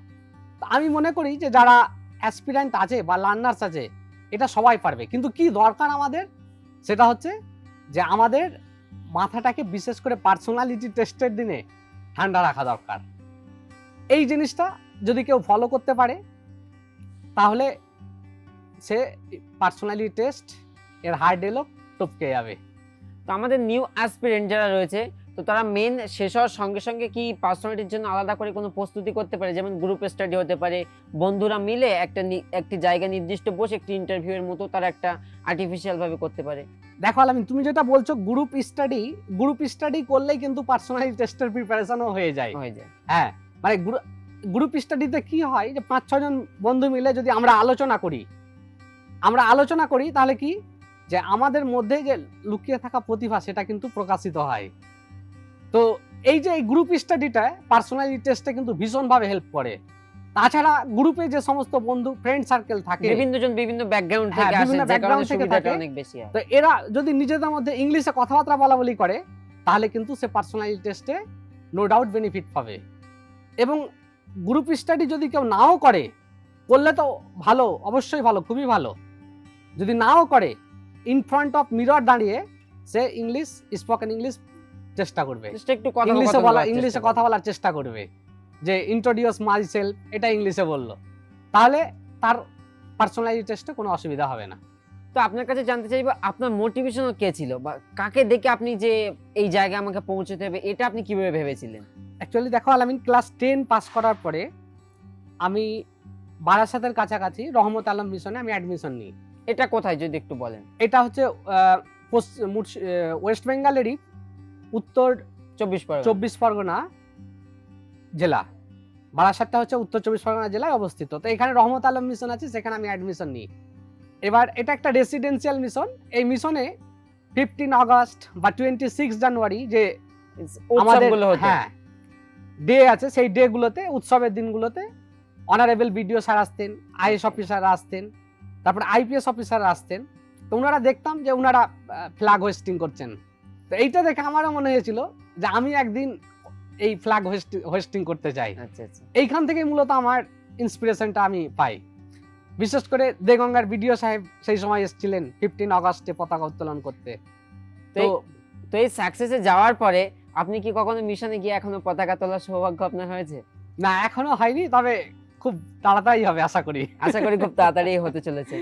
তো আমি মনে করি যে যারা অ্যাসপিরেন্ট আছে বা লার্নার্স আছে, এটা সবাই পারবে, কিন্তু কি দরকার আমাদের, সেটা হচ্ছে যে আমাদের মাথাটাকে বিশেষ করে পার্সোনালিটি টেস্টের দিনে ঠান্ডা রাখা দরকার। এই জিনিসটা যদি কেউ ফলো করতে পারে, তাহলে সে পার্সোনালিটি টেস্ট এর হার্ডেলও টপকে যাবে। তো আমাদের নিউ অ্যাসপিরেন্ট যারা রয়েছে, তো তারা মেন শেষ হওয়ার সঙ্গে সঙ্গে কি পার্সোনালিটির জন্য আলাদা করে কোনো প্রস্তুতি করতে পারে? যেমন গ্রুপ স্টাডি হতে পারে, বন্ধুরা মিলে একটি জায়গা নির্দিষ্ট বসে একটি ইন্টারভিউ এর মতো তারা একটা আর্টিফিশিয়াল ভাবে করতে পারে। দেখো আলামিন, তুমি যেটা বলছো গ্রুপ স্টাডি করলেই কিন্তু পার্সোনালিটি টেস্টের প্রিপারেশনও হয়ে যায়। হ্যাঁ, মানে গ্রুপ স্টাডিতে কি হয় যে 5-6 জন বন্ধু মিলে যদি আমরা আলোচনা করি, তাহলে কি যে আমাদের মধ্যে যে লুকিয়ে থাকা প্রতিভা সেটা কিন্তু প্রকাশিত হয়। তো এই যে গ্রুপ স্টাডিটা পার্সোনালিটি টেস্টে কিন্তু ভীষণভাবে হেল্প করে। তাছাড়া গ্রুপে যে সমস্ত বন্ধু ফ্রেন্ড সার্কেল থাকে, বিভিন্ন জন বিভিন্ন ব্যাকগ্রাউন্ড হ্যাঁ, থেকে আসে, বিভিন্ন যে কারণে background থেকে সুবিধাটা থাকে। অনেক বেশি হয়। তো এরা যদি নিজেদের মধ্যে ইংলিশে কথাবার্তা বলাবলি করে, তাহলে কিন্তু সে পার্সোনালিটি টেস্টে নো ডাউট বেনিফিট পাবে। এবং গ্রুপ স্টাডি যদি কেউ নাও করলে তো ভালো, অবশ্যই ভালো, খুবই ভালো। যদি নাও করে, ইন ফ্রন্ট অফ মিরর দাঁড়িয়ে সে স্পোকেন ইংলিশ চেষ্টা করবে, Just একটু ইংলিশে কথা বলার চেষ্টা করবে, যে ইন্ট্রোডিউস মাই সেলফ, এটা ইংলিশে বললো, তাহলে তার পার্সোনালিটি টেস্টে কোনো অসুবিধা হবে না। তো আপনার কাছে জানতে চাইবো, আপনার মোটিভেশন কে ছিল, বা কাকে দেখে আপনি যে এই জায়গায় আমাকে পৌঁছতে হবে, এটা আপনি কিভাবে ভেবেছিলেন? অ্যাকচুয়ালি দেখো আলামিন, ক্লাস 10 পাস করার পরে আমি বারাসাতের কাছাকাছি রহমত আলম মিশনে আমি অ্যাডমিশন নিই। এটা কোথায় যদি একটু বলেন? এটা হচ্ছে ওয়েস্ট বেঙ্গলেরই উত্তর 24 পরগনা জেলা। বারাসাতটা হচ্ছে উত্তর 24 পরগনা জেলায় অবস্থিত। তো এখানে রহমত আলম মিশন আছে, সেখানে আমি অ্যাডমিশন নিই। এবার এটা একটা রেসিডেন্সিয়াল মিশন। এই মিশনে 15 আগস্ট বা 26 জানুয়ারি যে আমাদের ডে আছে, সেই ডে গুলোতে, উৎসবের দিনগুলোতে অনারেবল বিডিও স্যার আসতেন, আইএস অফিসাররা আসতেন, তারপরে আইপিএস অফিসাররা আসতেন। তো ওনারা দেখতাম যে ওনারা ফ্ল্যাগ হোয়েস্টিং করছেন। তো এইটা দেখে আমারও মনে হয়েছিল যে আমি একদিন এই ফ্ল্যাগ হোয়েস্টিং করতে চাই। এইখান থেকে মূলত আমার ইন্সপিরেশনটা আমি পাই। বিশেষ করে দেগঙ্গার বিডিও সাহেব সেই সময় এসেছিলেন 15 আগস্টে পতাকা উত্তোলন করতে। তো এই সাকসেসে যাওয়ার পরে আপনি কি কখনো মিশনে গিয়ে এখনো পতাকা তোলার সৌভাগ্য আপনার হয়েছে? না, এখনো হয়নি, তবে খুব তাড়াতাড়ি হবে আশা করি খুব তাড়াতাড়ি হতে চলেছে।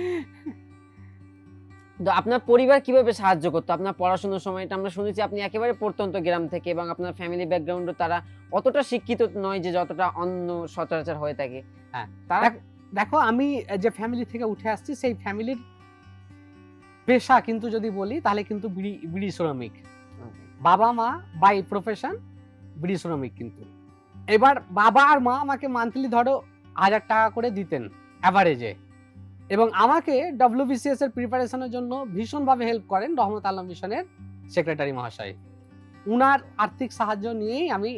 তো আপনার পরিবার কিভাবে সাহায্য করতো আপনার পড়াশোনার সময়টা? আমরা শুনেছি আপনি একেবারে প্রত্যন্ত গ্রাম থেকে, এবং আপনার ফ্যামিলি ব্যাকগ্রাউন্ডও তারা অতটা শিক্ষিত নয় যে যতটা অন্য সচরাচর হয়ে থাকে। হ্যাঁ, দেখো আমি যে ফ্যামিলি থেকে উঠে আসছি, সেই ফ্যামিলির পেশা কিন্তু যদি বলি তাহলে কিন্তু বিড়ি শ্রমিক। বাবা মা বাই প্রফেশন বিড়ি শ্রমিক। কিন্তু এবার বাবা আর মা আমাকে মান্থলি ধরো 1000 টাকা করে দিতেন অ্যাভারেজে, এবং আমাকে ডব্লিউবিসিএস এর প্রিপারেশনের জন্য ভীষণভাবে হেল্প করেন রহমত আলম মিশনের সেক্রেটারি মহাশয়। উনার আর্থিক সাহায্য নিয়েই আমি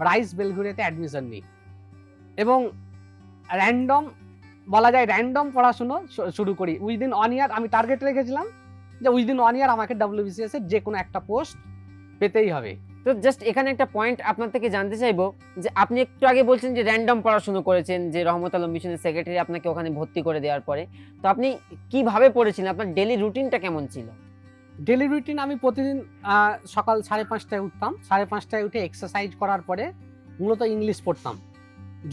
রাইস বেলঘুরিয়াতে অ্যাডমিশন নিই, এবং র্যান্ডম পড়াশুনো শুরু করি। উইদিন 1 ইয়ার আমি টার্গেট রেখেছিলাম যে উইদিন 1 ইয়ার আমাকে ডব্লিউবিসিএস এর যে কোনো একটা পোস্ট পেতেই হবে। তো জাস্ট এখানে একটা পয়েন্ট আপনার থেকে জানতে চাইবো, যে আপনি একটু আগে বলছেন যে র্যান্ডম পড়াশোনা করেছেন, যে রহমত আলম মিশনের সেক্রেটারি আপনাকে ওখানে ভর্তি করে দেওয়ার পরে, তো আপনি কিভাবে পড়েছিলেন? আপনার ডেইলি রুটিনটা কেমন ছিল? ডেইলি রুটিন, আমি প্রতিদিন সকাল 5:30টায় উঠতাম। 5:30টায় উঠে এক্সারসাইজ করার পরে মূলত ইংলিশ পড়তাম।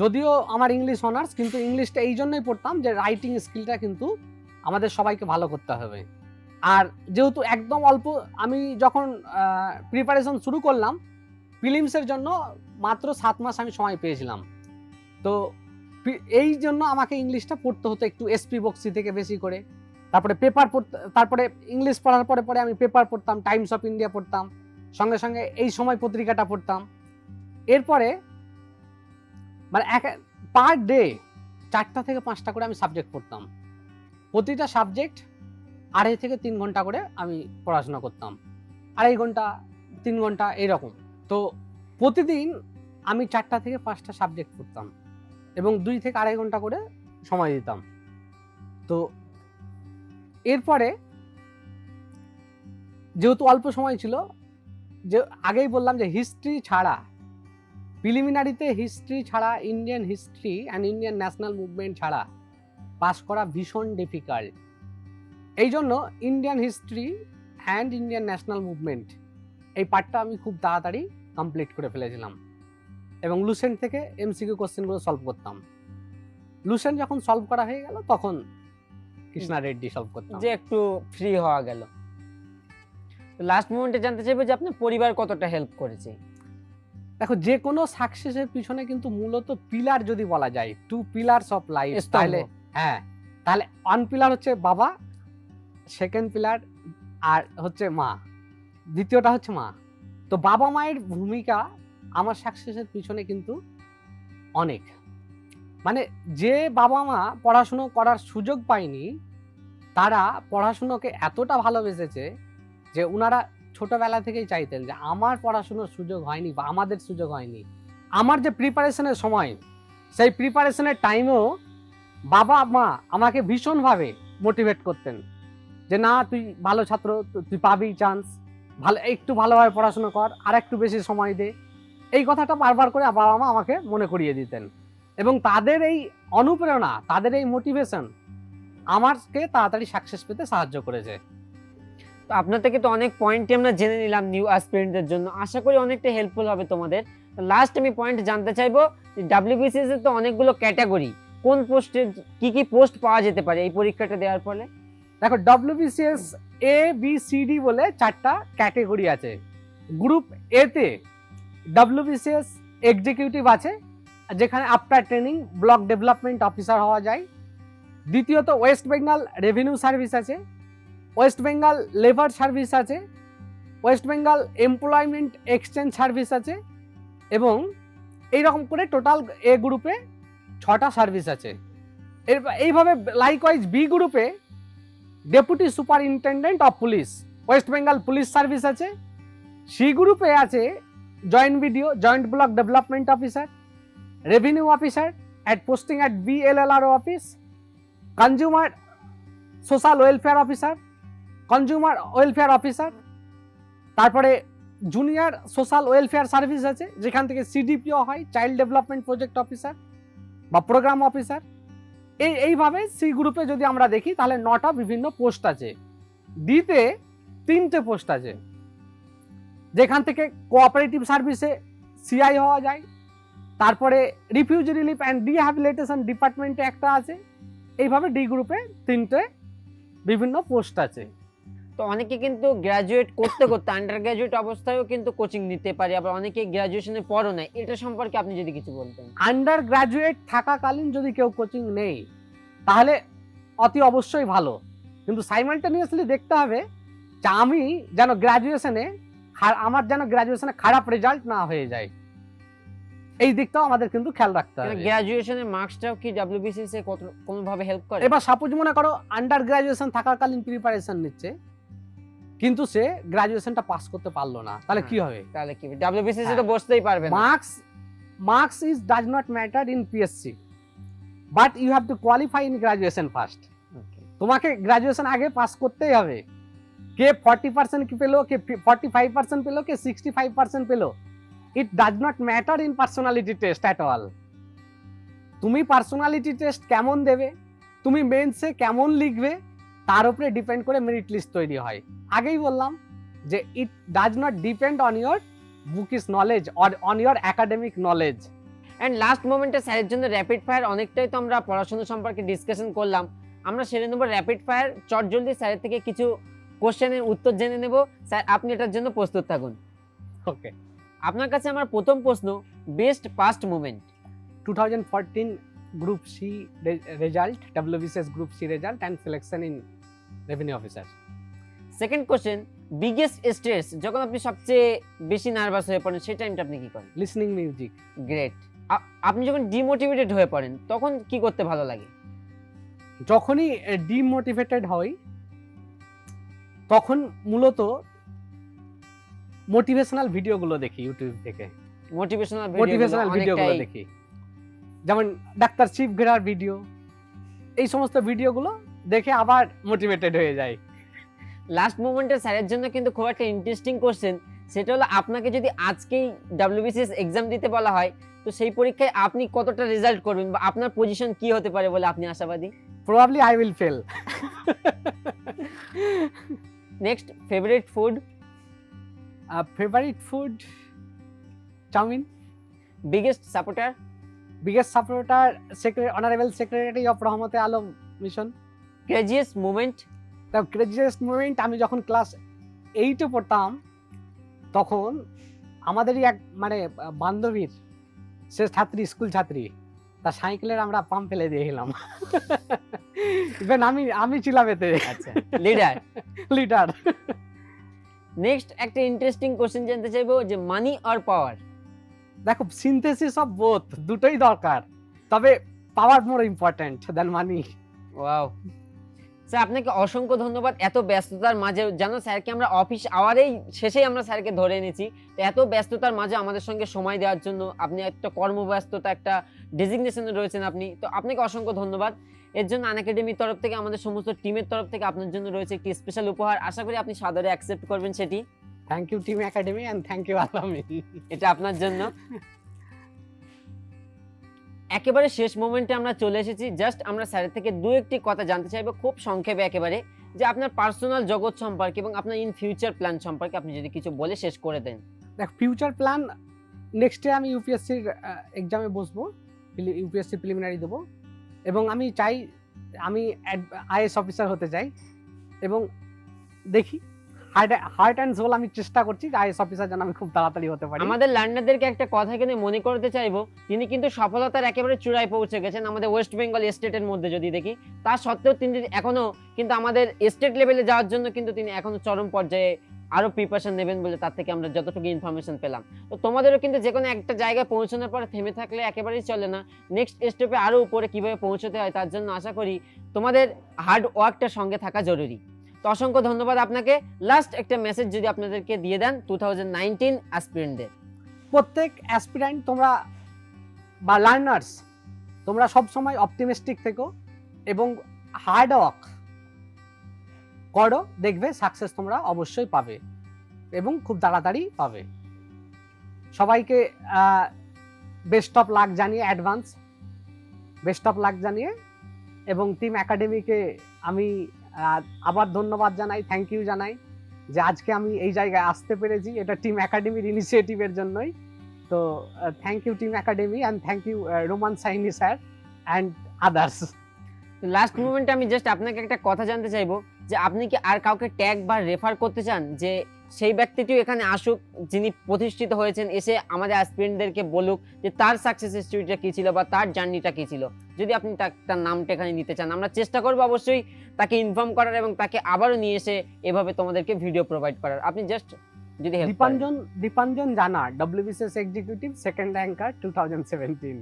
যদিও আমার ইংলিশ অনার্স, কিন্তু ইংলিশটা এই জন্যই পড়তাম যে রাইটিং স্কিলটা কিন্তু আমাদের সবাইকে ভালো করতে হবে। আর যেহেতু একদম অল্প, আমি যখন প্রিপারেশন শুরু করলাম প্রিলিমসের জন্য মাত্র 7 মাস আমি সময় পেয়েছিলাম। তো এই জন্য আমাকে ইংলিশটা পড়তে হতো একটু এসপি বক্সি থেকে বেশি করে। তারপরে পেপার পড়তে, তারপরে ইংলিশ পড়ার পরে পরে আমি পেপার পড়তাম, টাইমস অফ ইন্ডিয়া পড়তাম, সঙ্গে সঙ্গে এই সময় পত্রিকাটা পড়তাম। এরপরে মানে পার ডে 4টা থেকে 5টা করে আমি সাবজেক্ট পড়তাম। প্রতিটা সাবজেক্ট 2.5 থেকে 3 ঘন্টা করে আমি পড়াশোনা করতাম, 2.5 ঘন্টা 3 ঘন্টা এরকম। তো প্রতিদিন আমি 4টা থেকে 5টা সাবজেক্ট পড়তাম এবং 2 থেকে 2.5 ঘন্টা করে সময় দিতাম। তো এরপরে যেহেতু অল্প সময় ছিল, যে আগেই বললাম যে হিস্ট্রি ছাড়া, প্রিলিমিনারিতে হিস্ট্রি ছাড়া, Indian history and Indian national movement ছাড়া পাস করা ভীষণ ডিফিকাল্ট। এই জন্য Indian history and Indian national movement এই পার্টটা আমি খুব তাড়াতাড়ি কমপ্লিট করে ফেলেছিলাম এবং লুসেন্ট থেকে এমসিকিউ কোশ্চেনগুলো সলভ করতাম। লুসেন্ট যখন সলভ করা হয়ে গেল তখন কৃষ্ণা রেড্ডি সলভ করতাম, যে একটু ফ্রি হওয়া গেল। লাস্ট মোমেন্টে জানতে চাইবো যে আপনার পরিবার কতটা হেল্প করেছে? দেখো, যে কোনো সাকসেসের পিছনে কিন্তু মূলত পিলার যদি বলা যায়, 2 পিলারস অফ লাইফ, তাহলে তাহলে 1 পিলার হচ্ছে বাবা, সেকেন্ড পিলার আর হচ্ছে মা, দ্বিতীয়টা হচ্ছে মা। তো বাবা মায়ের ভূমিকা আমার সাকসেসের পিছনে কিন্তু অনেক। মানে যে বাবা মা পড়াশুনো করার সুযোগ পায়নি, তারা পড়াশুনোকে এতটা ভালোবেসেছে যে উনারা ছোটবেলা থেকেই চাইতেন যে আমার পড়াশুনোর সুযোগ হয়নি বা আমাদের সুযোগ হয়নি। আমার যে প্রিপারেশনের সময়, সেই প্রিপারেশনের টাইমেও বাবা মা আমাকে ভীষণভাবে মোটিভেট করতেন যে না, তুই ভালো ছাত্র, তুই পাবি চান্স, ভালো একটু ভালোভাবে পড়াশোনা কর, আর একটু বেশি সময় দে। এই কথাটা বারবার করে বাবা মা আমাকে মনে করিয়ে দিতেন এবং তাদের এই অনুপ্রেরণা, তাদের এই মোটিভেশন আমাকে তাড়াতাড়ি সাকসেস পেতে সাহায্য করেছে। তো আপনার থেকে তো অনেক পয়েন্টই আমরা জেনে নিলাম নিউ অ্যাসপিরেন্টদের জন্য, আশা করি অনেকটা হেল্পফুল হবে তোমাদের। লাস্ট আমি পয়েন্ট জানতে চাইবো, ডাব্লিউবিসিএস এর তো অনেকগুলো ক্যাটাগরি, কোন পোস্টে কি কি পোস্ট পাওয়া যেতে পারে এই পরীক্ষাটা দেওয়ার ফলে? দেখো, WBCS A B C D বলে 4টা ক্যাটাগরি আছে। গ্রুপ এ তে ডব্লিউবিসিএস এক্সিকিউটিভ আছে, যেখানে after training block development officer হওয়া যায়। দ্বিতীয়ত ওয়েস্ট বেঙ্গল রেভিনিউ সার্ভিস আছে, ওয়েস্ট বেঙ্গল লেবার সার্ভিস আছে, West Bengal employment exchange service আছে এবং এইরকম করে টোটাল এ গ্রুপে 6টা সার্ভিস আছে। এইভাবে লাইকওয়াইজ বি গ্রুপে deputy superintendent of police, West Bengal police service আছে। সি গ্রুপে আছে joint BDO, joint block development officer, revenue officer at posting at BLLRO office, consumer social welfare officer, consumer welfare officer. তারপরে junior social welfare service আছে, যেখান থেকে CDPO হয়, child development project officer বা programme officer. এইভাবে C গ্রুপে যদি আমরা দেখি তাহলে 9টা বিভিন্ন পোস্ট আছে। ডিতে 3টে পোস্ট আছে, যেখান থেকে কোঅপারেটিভ সার্ভিসে CI হওয়া যায়। তারপরে রিফিউজি রিলিফ অ্যান্ড রিহ্যাবিলিটেশন ডিপার্টমেন্টে একটা আছে। এইভাবে ডি গ্রুপে 3টে বিভিন্ন পোস্ট আছে। তো অনেকে কিন্তু গ্র্যাজুয়েট করতে করতে আন্ডার গ্র্যাজুয়েট অবস্থায়ও কিন্তু কোচিং নিতে পারে, আবার অনেকে গ্র্যাজুয়েশনের পরও নেয়, এটা সম্পর্কে আপনি যদি কিছু বলতেন। আন্ডার গ্র্যাজুয়েট থাকাকালীন যদি কেউ কোচিং নেই তাহলে অতি অবশ্যই ভালো, কিন্তু সাইমালটেনিয়াসলি দেখতে হবে যে আমি যেন গ্র্যাজুয়েশনে আমার যেন গ্র্যাজুয়েশনে খারাপ রেজাল্ট না হয়ে যায়, এই দিকটাও আমাদের কিন্তু খেয়াল রাখতে হবে। গ্র্যাজুয়েশনের মার্কসটাও কি ডব্লিউবিসিএস এ কোনোভাবে হেল্প করে? এবার সাপোজ মনে করো আন্ডার গ্র্যাজুয়েশন থাকাকালীন প্রিপারেশন নিচ্ছে, কিন্তু সে গ্র্যাজুয়েশনটা পাস করতে পারলো না, তাহলে কি হবে? তাহলে কি ডব্লিউবিসিএস এ তো বসতেই পারবে না। Marks is does not matter in PSC, but you have to qualify in graduation first. তোমাকে গ্র্যাজুয়েশন আগে পাস করতেই হবে। কে 40% কি পেলো, কে 45% পেলো, কে 65% পেলো, it does not matter in personality test at all. তুমি পার্সোনালিটি টেস্ট কেমন দেবে, তুমি মেন্সে কেমন লিখবে, তার উপরে ডিপেন্ড করে মেরিট লিস্ট তৈরি হয়। আগেই বললাম যে it does not depend on your bookish knowledge or on your academic knowledge. And last মোমেন্টে স্যারের জন্য র্যাপিড ফায়ার, অনেকটাই তো আমরা পড়াশোনা সম্পর্কে ডিসকাশন করলাম, আমরা সেরে নেব র্যাপিড ফায়ার। চটজলদি স্যারের থেকে কিছু কোশ্চেনের উত্তর জেনে নেব। স্যার আপনি এটার জন্য প্রস্তুত থাকুন। ওকে। আপনার কাছে আমার প্রথম প্রশ্ন, best past moment. 2014 Group C result, WBCS Group C result and selection in revenue officer. Second question, biggest stress, যখন আপনি সবচেয়ে বেশি নার্ভাস হয়ে পড়েন সেই টাইমটা আপনি কি করেন? Listening music. গ্রেট। আপনি যখন ডিমোটিভেটেড হয়ে পড়েন তখন কি করতে ভালো লাগে? যখনই ডিমোটিভেটেড হই তখন মূলত মোটিভেশনাল ভিডিওগুলো দেখি ইউটিউব থেকে। মোটিভেশনাল ভিডিওগুলো দেখি, যেমন ডাক্তার শিব ঘেরার ভিডিও, এই সমস্ত ভিডিওগুলো দেখে আবার মোটিভেটেড হয়ে যায়। লাস্ট মোমেন্টে স্যারের জন্য কিন্তু খুব একটা ইন্টারেস্টিং কোশ্চেন, সেটা হলো আপনাকে যদি আজকেই WBCS এক্সাম দিতে বলা হয় তো সেই পরীক্ষায় আপনি কতটা রেজাল্ট করবেন বা আপনার পজিশন কি হতে পারে বলে আপনি আশাবাদী? Probably I will fail. Next, favourite food. Favorite food, chow mein. Biggest supporter. Biggest supporter, Honorable Secretary of Rahmate Alam mission. Craziest moment. The craziest moment, আমি যখন ক্লাস 8-এ পড়তাম তখন আমাদেরই এক মানে বান্ধবীর, সে ছাত্রী, স্কুল ছাত্রী, তার সাইকেলের আমরা পাম্প ফেলে দিয়েছিলাম। ইভেন আমি ছিলাম এতে। আচ্ছা, লিডার। লিডার। নেক্সট একটা ইন্টারেস্টিং কোশ্চেন জানতে চাইবো যে মানি অর পাওয়ার। দেখো, সিনথেসিস অফ বোথ, দুটোই দরকার, তবে power more important than money. Wow, sir আপনাকে অসংখ্য ধন্যবাদ। এত ব্যস্ততার মাঝে, জানো স্যারকে আমরা অফিস আওয়ারেই শেষেই আমরা স্যারকে ধরে এনেছি, তো এত ব্যস্ততার মাঝে আমাদের সঙ্গে সময় দেওয়ার জন্য, আপনি একটা কর্মব্যস্ততা, একটা ডেজিগনেশনে রয়েছেন আপনি, তো আপনাকে অসংখ্য ধন্যবাদ। এর জন্য আনএকাডেমির তরফ থেকে, আমাদের সমস্ত টিমের তরফ থেকে আপনার জন্য রয়েছে একটি স্পেশাল উপহার, আশা করি আপনি সাদরে অ্যাকসেপ্ট করবেন সেটি। Thank you team academy and thank you Alamin, এটা আপনার জন্য। একেবারে শেষ মোমেন্টে আমরা চলে এসেছি, জাস্ট আমরা স্যারের থেকে দু একটি কথা জানতে চাইবো খুব সংক্ষেপে একেবারে, যে আপনার পার্সোনাল জগৎ সম্পর্কে এবং আপনার ইন ফিউচার প্ল্যান সম্পর্কে আপনি যদি কিছু বলে শেষ করে দেন। দেখ, ফিউচার প্ল্যান, নেক্সট ডে আমি ইউপিএসসির এক্সামে বসবো, ইউপিএসসি প্রিলিমিনারি দেবো, এবং আমি চাই, আমি আইএস অফিসার হতে চাই, এবং দেখি হার্ট অ্যান্ড সোল আমি চেষ্টা করছি আইএস অফিসার যেন আমি খুব তাড়াতাড়ি হতে পারি। আমাদের লার্নারদেরকে একটা কথা এখানে মনে করতে চাইবো, তিনি কিন্তু সফলতার একেবারে চূড়ায় পৌঁছে গেছেন আমাদের ওয়েস্ট বেঙ্গল স্টেটের মধ্যে যদি দেখি, তা সত্ত্বেও তিনি এখনো কিন্তু আমাদের স্টেট লেভেলে যাওয়ার জন্য কিন্তু তিনি এখনো চরম পর্যায়ে আরো প্রিপারেশন নেবেন বলে তার থেকে আমরা যতটুকু ইনফরমেশন পেলাম। তো তোমাদেরও কিন্তু যে কোনো একটা জায়গায় পৌঁছানোর পরে থেমে থাকলে একেবারেই চলে না, নেক্সট স্টেপে আরো উপরে কিভাবে পৌঁছতে হয় তার জন্য আশা করি তোমাদের হার্ড ওয়ার্কটা সঙ্গে থাকা জরুরি। তো অসংখ্য ধন্যবাদ আপনাকে। লাস্ট একটা মেসেজ যদি আপনাদেরকে দিয়ে দেন 2019 অ্যাসপিরেন্টদের। প্রত্যেক অ্যাসপিরেন্ট তোমরা বা লার্নার্স, তোমরা সব সময় অপটিমিস্টিক থেকো এবং হার্ড ওয়ার্ক করো, দেখবে সাকসেস তোমরা অবশ্যই পাবে এবং খুব তাড়াতাড়ি পাবে। সবাইকে বেস্ট অফ লাক জানিয়ে, অ্যাডভান্স বেস্ট অফ লাক জানিয়ে, এবং টিম একাডেমিকে আমি আবার ধন্যবাদ জানাই, থ্যাংক ইউ জানাই যে আজকে আমি এই জায়গায় আসতে পেরেছি, এটা টিম একাডেমির ইনিশিয়েটিভের জন্যই। তো thank you team academy and thank you Roman Saini sir and others. Last মোমেন্টে আমি জাস্ট আপনাকে একটা কথা জানতে চাইবো যে আপনি কি আর কাউকে ট্যাগ বা রেফার করতে চান, যে সেই ব্যক্তিটিও এখানে আসুক যিনি প্রতিষ্ঠিত হয়েছেন, এসে আমাদের অ্যাসপিরেন্টদেরকে বলুক যে তার সাকসেস স্টোরিটা কী ছিল বা তার জার্নিটা কী ছিল? যদি আপনি তার নামটা এখানে নিতে চান, আমরা চেষ্টা করবো অবশ্যই তাকে ইনফর্ম করার এবং তাকে আবারও নিয়ে এসে এভাবে তোমাদেরকে ভিডিও প্রোভাইড করার। আপনি জাস্ট যদি দীপাঞ্জন জানা, WBCS এক্সিকিউটিভ, সেকেন্ড র্যাঙ্কার 2017।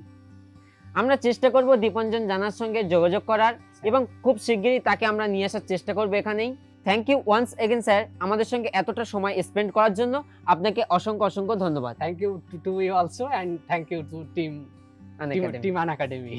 আমরা চেষ্টা করব দীপাঞ্জন জানার সঙ্গে যোগাযোগ করার এবং খুব শিগগিরই তাকে আমরা নিয়ে আসার চেষ্টা করব এখানেই। Thank you once again sir, আমাদের সঙ্গে এতটা সময় স্পেন্ড করার জন্য আপনাকে অসংখ্য অসংখ্য ধন্যবাদ। Thank you to you also, and thank you to team Unacademy.